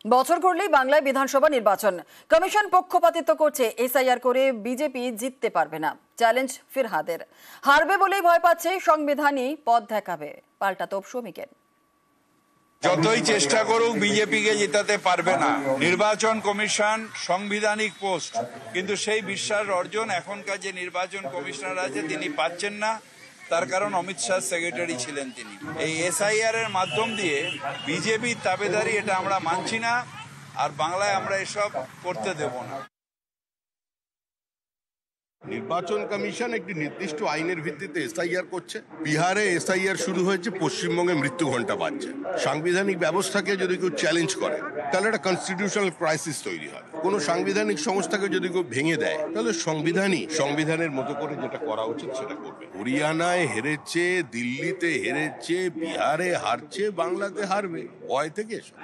বছর ঘুরলেই বাংলায় বিধানসভা নির্বাচন। কমিশন পক্ষপাতিত্ব করছে, এসআইআর করে বিজেপি জিততে পারবে না। চ্যালেঞ্জ ফিরহাদের। হারবে বলেই ভয় পাচ্ছে, সংবিধানই পথ দেখাবে। পাল্টা তোপ শ্রমিকের। যতই চেষ্টা করুক বিজেপিকে জেতাতে পারবে না। নির্বাচন কমিশন সাংবিধানিক পোস্ট, কিন্তু সেই বিশ্বাস অর্জন এখনকার যে নির্বাচন কমিশনার আছে তিনি পাচ্ছেন না। তার কারণ অমিত শাহ সেক্রেটারি ছিলেন তিনি। এই এসআইআর এর মাধ্যম দিয়ে বিজেপির তাবেদারি, এটা আমরা মানছি না, আর বাংলায় আমরা এসব করতে দেব না। নির্বাচন কমিশন একটি নির্দিষ্ট আইনের ভিত্তিতে এসআইআর করছে। বিহারে এসআইআর শুরু হয়েছে, পশ্চিমবঙ্গে মৃত্যু ঘণ্টা বাজছে। সাংবিধানিক ব্যবস্থাকে যদি কেউ চ্যালেঞ্জ করে তাহলে একটা কনস্টিটিউশনাল ক্রাইসিস তৈরি হয়। কোনো সাংবিধানিক সংস্থাকে যদি কেউ ভেঙে দেয় তাহলে সংবিধানের মতো করে যেটা করা উচিত সেটা করবে। হরিয়ানায় হেরেছে, দিল্লিতে হেরেছে, বিহারে হারছে, বাংলাতে হারবে। ভয় থেকে এসব।